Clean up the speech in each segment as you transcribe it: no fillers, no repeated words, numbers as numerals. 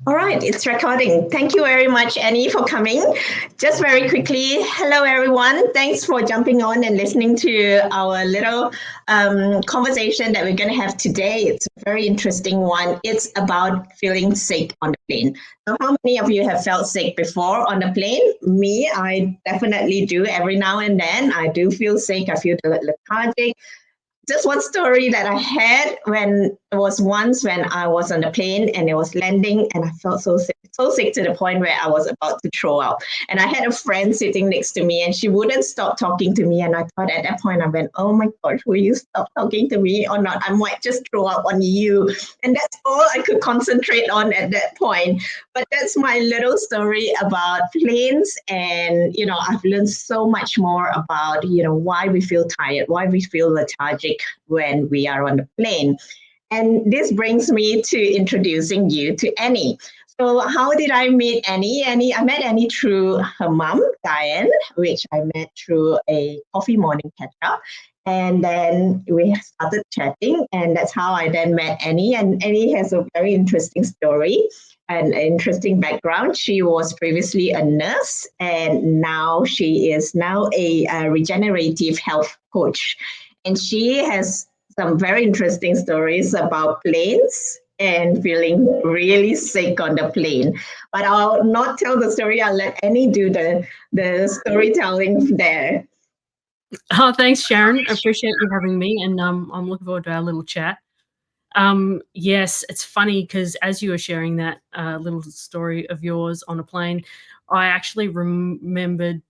All right, it's recording. Thank you very much, Annie, for coming. Just very quickly, hello, everyone. Thanks for jumping on and listening to our little conversation that we're going to have today. It's a very interesting one. It's about feeling sick on the plane. So, how many of you have felt sick before on the plane? Me, I definitely do every now and then. I do feel sick. I feel lethargic. Just one story that I had when it was once when I was on a plane and it was landing and I felt so sick to the point where I was about to throw up. And I had a friend sitting next to me and she wouldn't stop talking to me. And I thought at that point, I went, oh my gosh, will you stop talking to me or not? I might just throw up on you. And that's all I could concentrate on at that point. But that's my little story about planes. And, I've learned so much more about, why we feel tired, why we feel lethargic when we are on the plane. And this brings me to introducing you to Annie. So how did I meet Annie? I met Annie through her mom, Diane, which I met through a coffee morning catch up. And then we started chatting, and that's how I then met Annie. And Annie has a very interesting story and an interesting background. She was previously a nurse, and now she is now a regenerative health coach. And she has some very interesting stories about planes and feeling really sick on the plane. But I'll not tell the story. I'll let Annie do the storytelling there. Oh, thanks, Sharon. I appreciate you having me, and I'm looking forward to our little chat. Yes, it's funny because as you were sharing that little story of yours on a plane, I actually remembered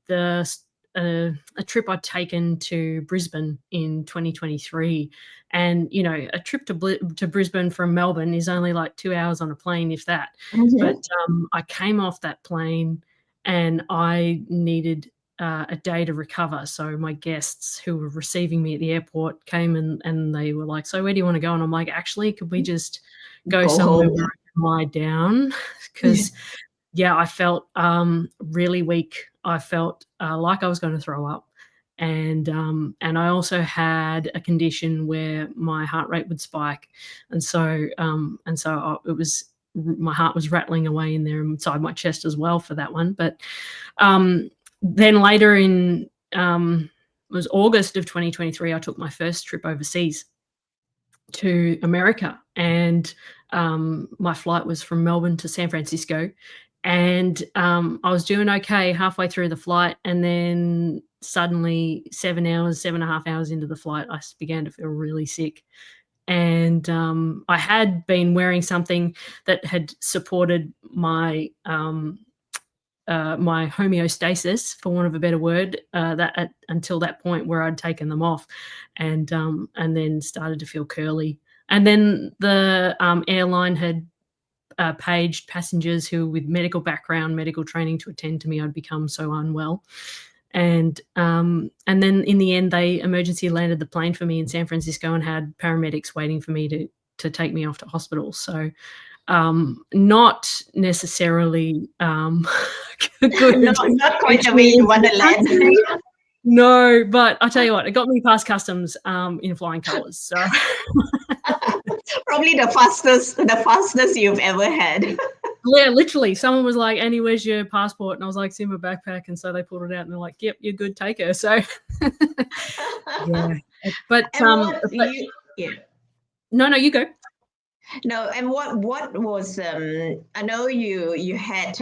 a trip I'd taken to Brisbane in 2023, and a trip to Brisbane from Melbourne is only like 2 hours on a plane, if that. Mm-hmm. But I came off that plane, and I needed a day to recover. So my guests who were receiving me at the airport came and they were like, so where do you want to go? And I'm like, actually, could we just go somewhere where I can lie down? Because I felt really weak. I felt like I was going to throw up. And I also had a condition where my heart rate would spike. And so it was, my heart was rattling away in there inside my chest as well for that one. But then later in it was August of 2023, I took my first trip overseas to America, and my flight was from Melbourne to San Francisco, and I was doing okay halfway through the flight, and then suddenly 7.5 hours into the flight, I began to feel really sick. And I had been wearing something that had supported my my homeostasis, for want of a better word, until that point where I'd taken them off, and then started to feel curly. And then the airline had paged passengers who were with medical background, medical training to attend to me. I'd become so unwell. And then in the end, they emergency landed the plane for me in San Francisco and had paramedics waiting for me to take me off to hospital. So not necessarily good. Not quite the way you want to land. No, but I tell you what, it got me past customs in flying colours. So probably the fastest you've ever had. Yeah, literally. Someone was like, Annie, where's your passport? And I was like, it's in my backpack. And so they pulled it out and they're like, yep, you're good, take her. So yeah. But no, you go. No, and what was I know you had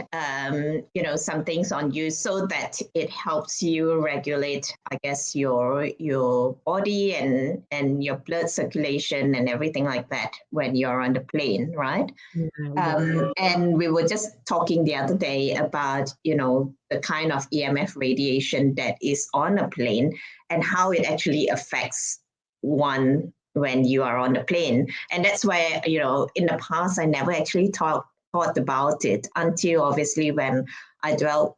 some things on you so that it helps you regulate, I guess, your body and your blood circulation and everything like that when you're on the plane, right? And we were just talking the other day about the kind of EMF radiation that is on a plane and how it actually affects one when you are on the plane. And that's why, in the past, I never actually thought about it until obviously when I dwelt,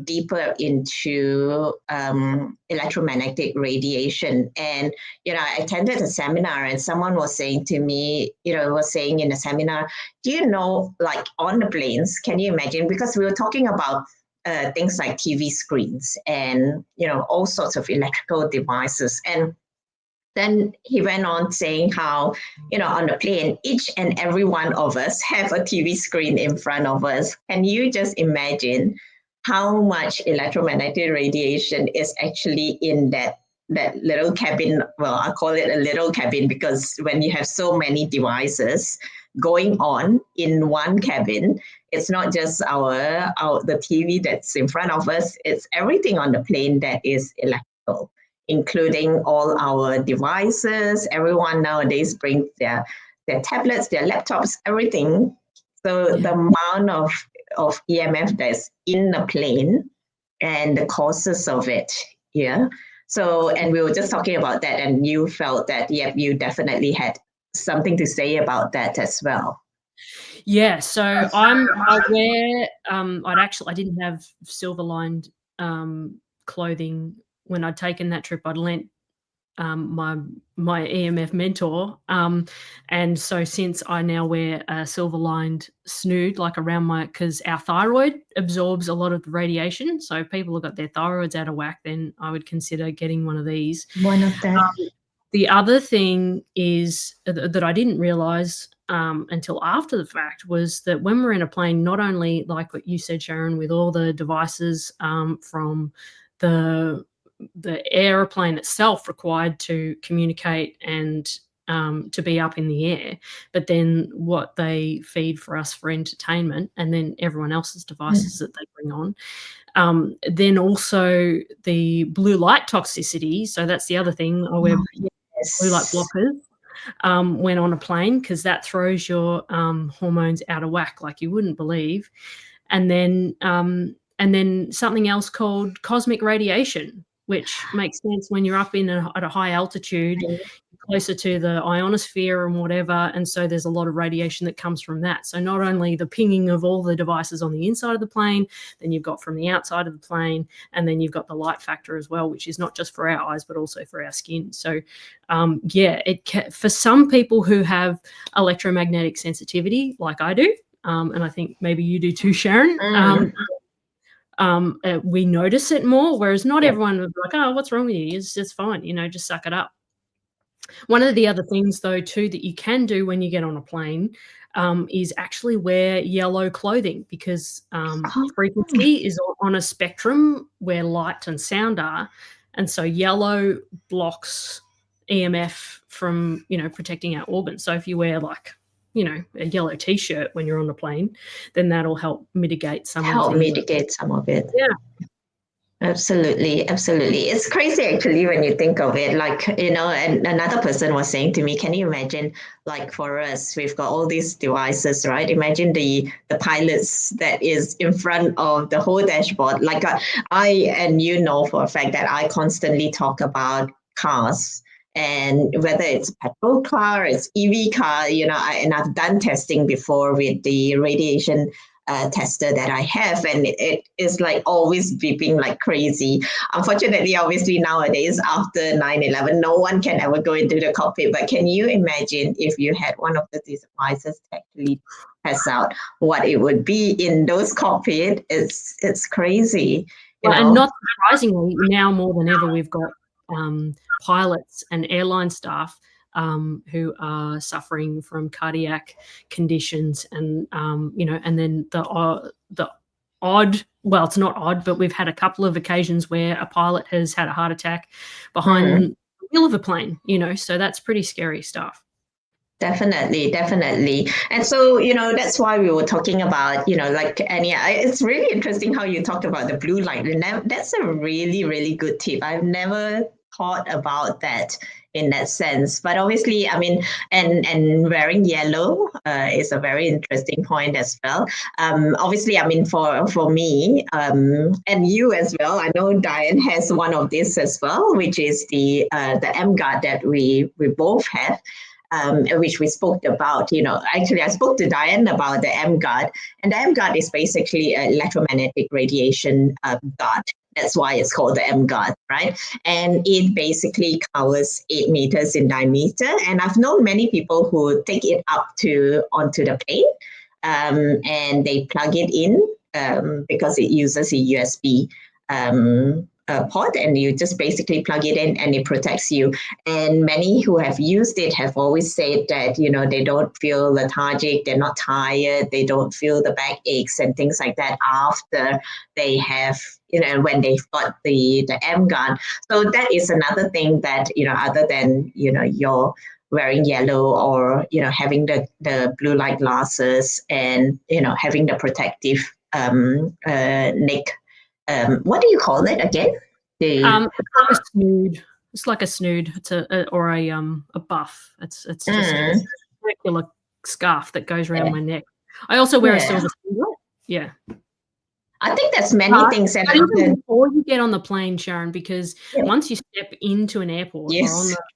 deeper into electromagnetic radiation. And, I attended a seminar and someone was saying to me, was saying in the seminar, do you know, like on the planes, can you imagine? Because we were talking about things like TV screens and, all sorts of electrical devices. And Then he went on saying how, on the plane, each and every one of us have a TV screen in front of us. Can you just imagine how much electromagnetic radiation is actually in that little cabin? Well, I call it a little cabin because when you have so many devices going on in one cabin, it's not just the TV that's in front of us, it's everything on the plane that is electrical, including all our devices. Everyone nowadays brings their tablets, their laptops, everything. So the amount of EMF that's in the plane and the causes of it. Yeah. So, and we were just talking about that, and you felt that, yep, you definitely had something to say about that as well. Yeah, so I'm aware. I didn't have silver lined clothing when I'd taken that trip. I'd lent my EMF mentor, and so since I now wear a silver lined snood like around because our thyroid absorbs a lot of the radiation. So if people have got their thyroids out of whack, then I would consider getting one of these. One of them. The other thing is that I didn't realize until after the fact was that when we're in a plane, not only like what you said, Sharon, with all the devices from the airplane itself required to communicate and to be up in the air, but then what they feed for us for entertainment, and then everyone else's devices that they bring on. Then also the blue light toxicity. So that's the other thing. I wear blue light blockers when on a plane, because that throws your hormones out of whack like you wouldn't believe. And then something else called cosmic radiation, which makes sense when you're up at a high altitude, closer to the ionosphere and whatever, and so there's a lot of radiation that comes from that. So not only the pinging of all the devices on the inside of the plane, then you've got from the outside of the plane, and then you've got the light factor as well, which is not just for our eyes but also for our skin. So for some people who have electromagnetic sensitivity like I do, and I think maybe you do too, Sharon, we notice it more, whereas not everyone would be like, oh, what's wrong with you? It's fine, just suck it up. One of the other things, though, too, that you can do when you get on a plane is actually wear yellow clothing, because frequency is on a spectrum where light and sound are. And so yellow blocks EMF from, protecting our organs. So if you wear a yellow T-shirt when you're on the plane, then that'll help mitigate some of it. Yeah. Absolutely. It's crazy actually when you think of it. And another person was saying to me, can you imagine, like for us, we've got all these devices, right? Imagine the pilots that is in front of the whole dashboard. Like and for a fact that I constantly talk about cars, and whether it's a petrol car, it's EV car, and I've done testing before with the radiation tester that I have, and it is like always beeping like crazy. Unfortunately, obviously nowadays after 9/11, no one can ever go into the cockpit. But can you imagine if you had one of these devices to actually test out what it would be in those cockpit? It's crazy. And not surprisingly, now more than ever, we've got pilots and airline staff who are suffering from cardiac conditions, and and then the odd, well, it's not odd, but we've had a couple of occasions where a pilot has had a heart attack behind the wheel of a plane, so that's pretty scary stuff. Definitely. And so, that's why we were talking about, like Annie, it's really interesting how you talked about the blue light. And that's a really, really good tip. I've never thought about that in that sense. But obviously, I mean, and wearing yellow is a very interesting point as well. Obviously, I mean, for me and you as well, I know Diane has one of these as well, which is the M Guard that we both have. Which we spoke about, actually I spoke to Diane about the M Guard, and the M Guard is basically an electromagnetic radiation guard. That's why it's called the M Guard, right? And it basically covers 8 meters in diameter. And I've known many people who take it onto the plane, and they plug it in because it uses a USB pod, and you just basically plug it in and it protects you. And many who have used it have always said that, they don't feel lethargic, they're not tired, they don't feel the back aches and things like that after they have, when they've got the M guard. So that is another thing that, other than, your wearing yellow or, having the blue light glasses and, having the protective neck. What do you call it again? It's like a snood. It's like a snood. It's a buff. It's just a circular scarf that goes around my neck. I also wear a silver singlet. Yeah. I think there's many things. But even before you get on the plane, Sharon, because once you step into an airport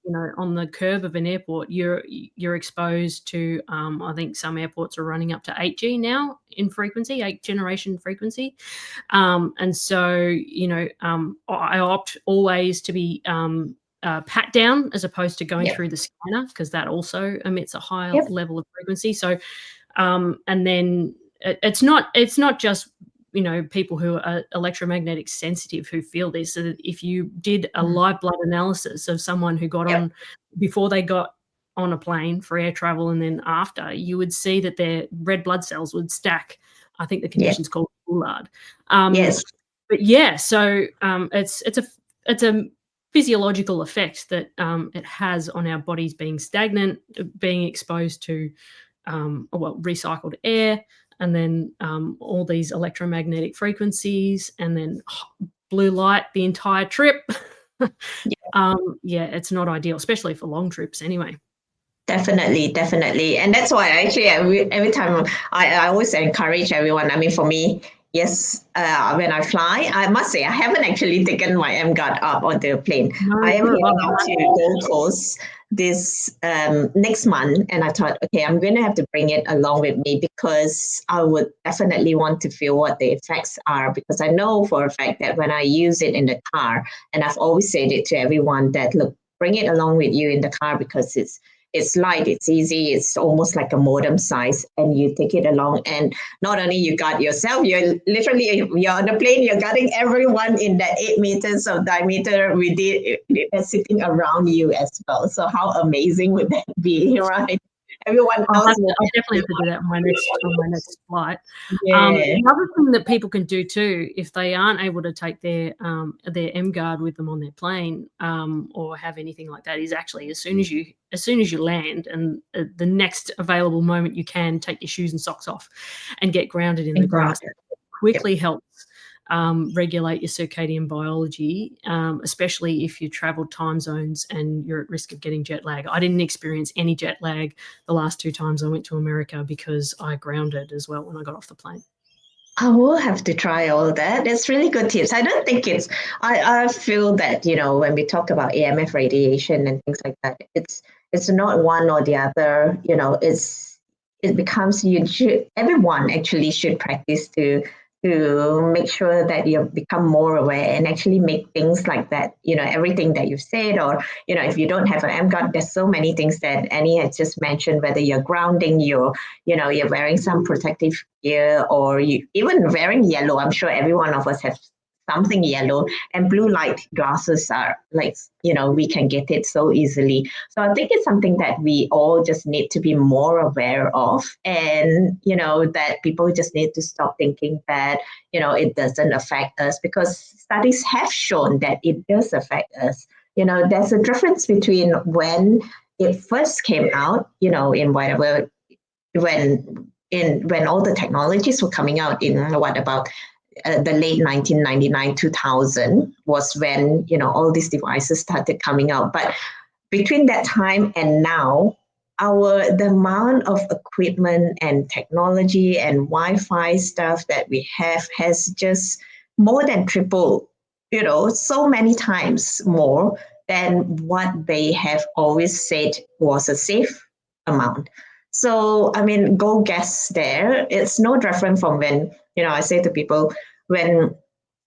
or on the curb of an airport, you're exposed to I think some airports are running up to 8G now in frequency, 8th generation frequency, and so I opt always to be pat down as opposed to going through the scanner, because that also emits a higher level of frequency. So and then it's not just people who are electromagnetic sensitive who feel this. So that if you did a live blood analysis of someone who got on before they got on a plane for air travel and then after, you would see that their red blood cells would stack. I think the condition's called Goulard. But so it's a physiological effect that it has on our bodies being stagnant, being exposed to recycled air, and then all these electromagnetic frequencies, and then blue light the entire trip. It's not ideal, especially for long trips anyway. Definitely. And that's why actually every time I always encourage everyone. I mean, for me, yes, when I fly, I must say I haven't actually taken my M guard up on the plane. I am heading out to Gold Coast this next month, and I thought, okay, I'm going to have to bring it along with me, because I would definitely want to feel what the effects are, because I know for a fact that when I use it in the car, and I've always said it to everyone that, look, bring it along with you in the car, because it's light, it's easy, it's almost like a modem size, and you take it along, and not only you guard yourself, you're on the plane, you're guarding everyone in that 8 meters of diameter sitting around you as well. So how amazing would that be, right? Everyone else. I'll definitely have to do that on my next flight. Another thing that people can do too, if they aren't able to take their M guard with them on their plane, or have anything like that, is actually as soon as you land, and the next available moment you can, take your shoes and socks off and get grounded in the grass. It quickly helps regulate your circadian biology, especially if you travel time zones and you're at risk of getting jet lag. I didn't experience any jet lag the last 2 times I went to America, because I grounded as well when I got off the plane. I will have to try all that. It's really good tips. I don't think I feel that, when we talk about EMF radiation and things like that, it's not one or the other, it becomes, everyone actually should practice to make sure that you become more aware and actually make things like that, everything that you've said, or, if you don't have an M guard, there's so many things that Annie has just mentioned, whether you're grounding, you're wearing some protective gear, or you even wearing yellow. I'm sure every one of us have something yellow, and blue light glasses are like, we can get it so easily. So I think it's something that we all just need to be more aware of, and, that people just need to stop thinking that, it doesn't affect us, because studies have shown that it does affect us. There's a difference between when it first came out, in whatever, when all the technologies were coming out in the late 1999, 2000 was when, all these devices started coming out. But between that time and now, the amount of equipment and technology and Wi-Fi stuff that we have has just more than tripled, so many times more than what they have always said was a safe amount. So, I mean, go guess there. It's no different from when, I say to people, when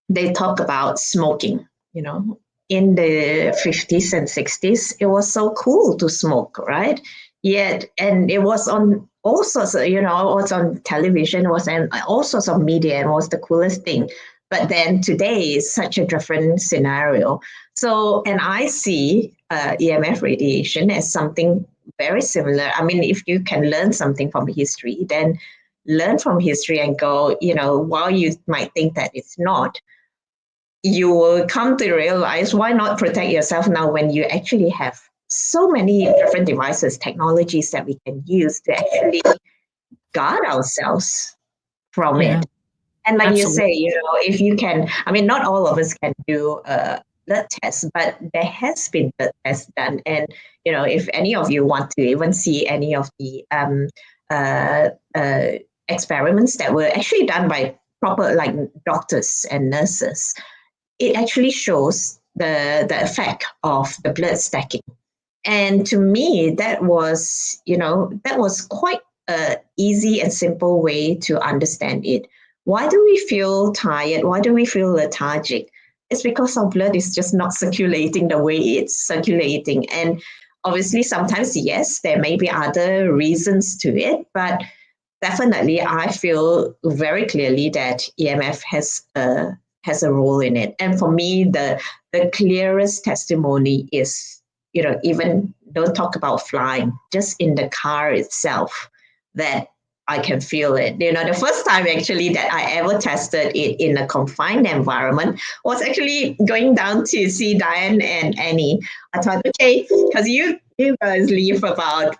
they talk about smoking, in the 50s and 60s, it was so cool to smoke, right? And it was on all sorts of, it was on television, it was on all sorts of media, and it was the coolest thing. But then today is such a different scenario. So, and I see EMF radiation as something very similar. I mean, if you can learn something from history, then learn from history and go, while you might think that it's not, you will come to realize why not protect yourself now when you actually have so many different devices, technologies that we can use to actually guard ourselves from it. And like Absolutely. you say, if you can, I mean, not all of us can do blood tests, but there has been blood tests done. And, if any of you want to even see any of the experiments that were actually done by proper like doctors and nurses, it actually shows the effect of the blood stacking. And to me, that was quite a easy and simple way to understand it. Why do we feel tired? Why do we feel lethargic? It's because our blood is just not circulating the way it's circulating. And obviously, sometimes, yes, there may be other reasons to it, but definitely, I feel very clearly that EMF has a role in it. And for me, the clearest testimony is, even don't talk about flying, just in the car itself, that I can feel it. The first time actually that I ever tested it in a confined environment was actually going down to see Diane and Annie. I thought, okay, because you guys leave about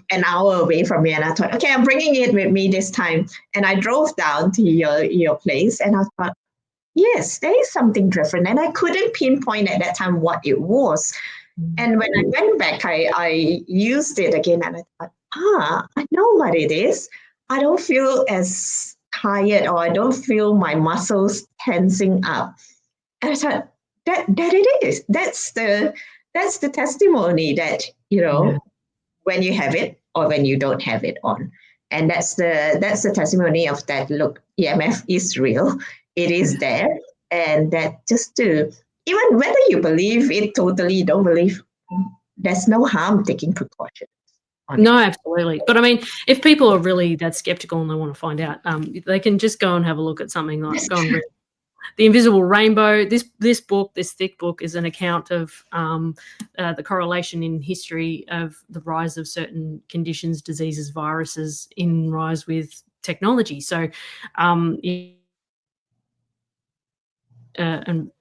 an hour away from me, and I thought, okay, I'm bringing it with me this time. And I drove down to your place, and I thought, yes, there is something different, and I couldn't pinpoint at that time what it was. And when I went back, I used it again, and I thought, I know what it is. I don't feel as tired, or I don't feel my muscles tensing up. And I thought, that it is. That's the testimony that when you have it or when you don't have it on. And that's the testimony of that. Look, EMF is real. It is there. And that just to, even whether you believe it totally, don't believe, there's no harm taking precautions. No, absolutely. But I mean, if people are really that skeptical and they want to find out, they can just go and have a look at something like go and read The Invisible Rainbow. This thick book, is an account of the correlation in history of the rise of certain conditions, diseases, viruses in rise with technology. So, and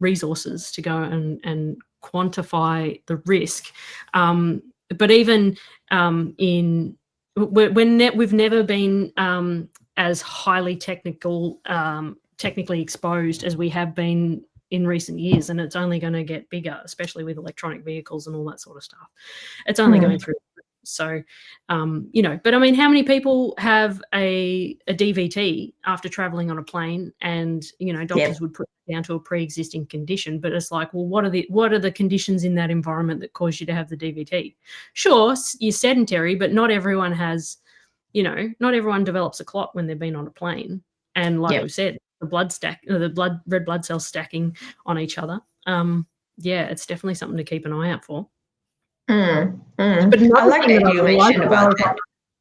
resources to go and quantify the risk. But even we've never been as highly technically exposed as we have been in recent years, and it's only going to get bigger, especially with electronic vehicles and all that sort of stuff. It's only going through. So, but I mean, how many people have a DVT after traveling on a plane, and doctors would put it down to a pre-existing condition, but it's like, well, what are the conditions in that environment that cause you to have the DVT? Sure, you're sedentary, but not everyone has, not everyone develops a clot when they've been on a plane. And like we said, the red blood cells stacking on each other. It's definitely something to keep an eye out for. But I like that you mentioned about that.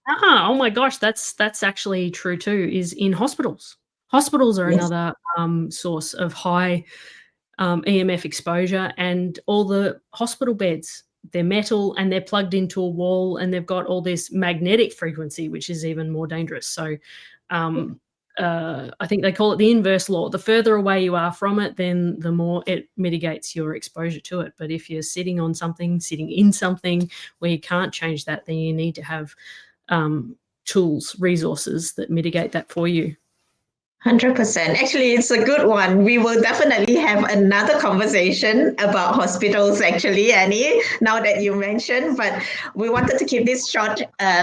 Oh my gosh, that's actually true too. Is in hospitals. Hospitals are another source of high EMF exposure, and all the hospital beds, they're metal and they're plugged into a wall, and they've got all this magnetic frequency, which is even more dangerous. So I think they call it the inverse law. The further away you are from it, then the more it mitigates your exposure to it. But if you're sitting in something where you can't change that, then you need to have tools, resources that mitigate that for you. 100%. Actually, it's a good one. We will definitely have another conversation about hospitals, actually, Annie, now that you mentioned. But we wanted to keep this short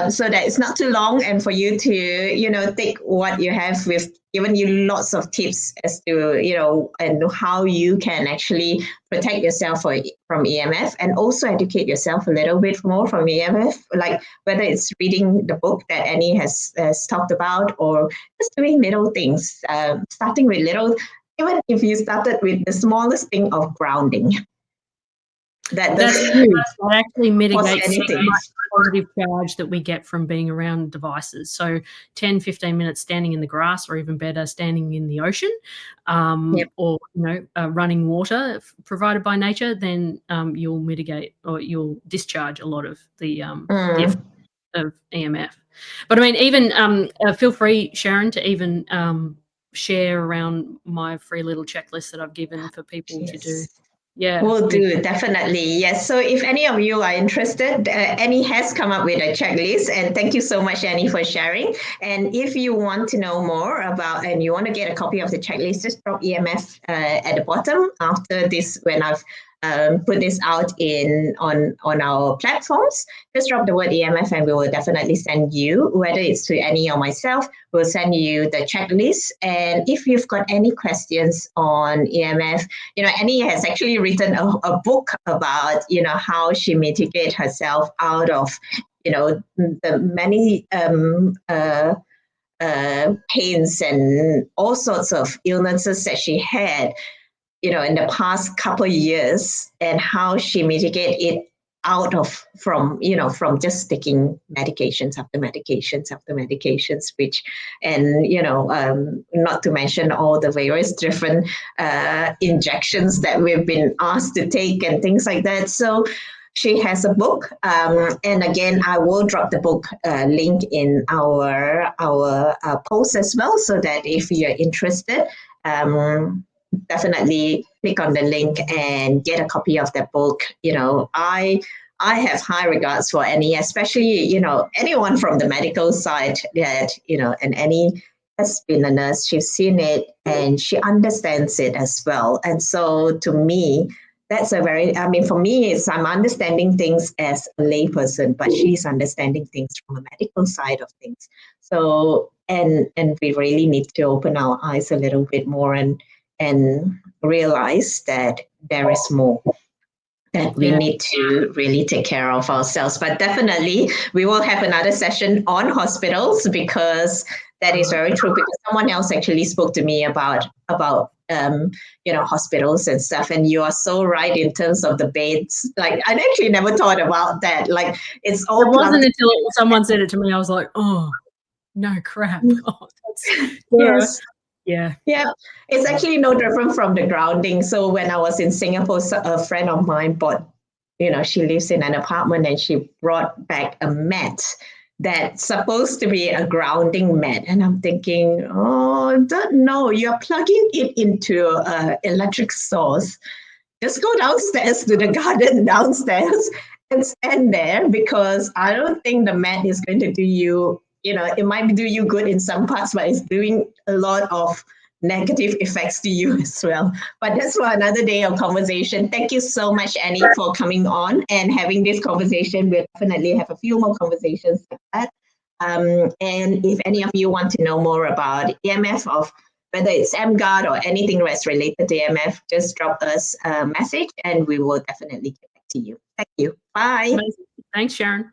so that it's not too long, and for you to, take what you have. We've given you lots of tips as to, and how you can actually protect yourself from EMF, and also educate yourself a little bit more from EMF, like whether it's reading the book that Annie has talked about, or just doing little things, starting with little, even if you started with the smallest thing of grounding. That's huge. That actually mitigates anything. much positive charge that we get from being around devices. So 10, 15 minutes standing in the grass, or even better, standing in the ocean, or running water provided by nature, then you'll mitigate, or you'll discharge a lot of the effect of EMF. But I mean, even feel free, Sharon, to even share around my free little checklist that I've given for people to do. Yeah, we'll do, definitely. Yes. So if any of you are interested, Annie has come up with a checklist, and thank you so much, Annie, for sharing. And if you want to know more about, and you want to get a copy of the checklist, just drop EMF at the bottom after this, when I've put this out on our platforms. Just drop the word EMF and we will definitely send you, whether it's to Annie or myself, we'll send you the checklist. And if you've got any questions on EMF, Annie has actually written a book about, how she mitigates herself out of, the many pains and all sorts of illnesses that she had, in the past couple of years, and how she mitigated it from just taking medications after medications after medications, not to mention all the various different injections that we've been asked to take and things like that. So she has a book, and again, I will drop the book link in our post as well, so that if you're interested, definitely click on the link and get a copy of the book. I have high regards for Annie, especially, anyone from the medical side that, and Annie has been a nurse, she's seen it and she understands it as well. And so to me, that's for me, I'm understanding things as a layperson, but she's understanding things from a medical side of things. So, and we really need to open our eyes a little bit more and realize that there is more, that we need to really take care of ourselves. But definitely we will have another session on hospitals, because that is very true, because someone else actually spoke to me about hospitals and stuff, and you are so right in terms of the beds. Like, I actually never thought about that. Like, it's all it wasn't until someone said it to me, I was like, oh no, crap. Yes. Yeah. It's actually no different from the grounding. So when I was in Singapore, a friend of mine bought, she lives in an apartment, and she brought back a mat that's supposed to be a grounding mat. And I'm thinking, no, you're plugging it into an electric source. Just go downstairs to the garden downstairs and stand there, because I don't think the mat is going to do you, it might do you good in some parts, but it's doing a lot of negative effects to you as well. But that's for another day of conversation. Thank you so much, Annie, for coming on and having this conversation. We'll definitely have a few more conversations like that. And if any of you want to know more about EMF, of whether it's MGuard or anything that's related to EMF, just drop us a message and we will definitely get back to you. Thank you. Bye. Thanks, Sharon.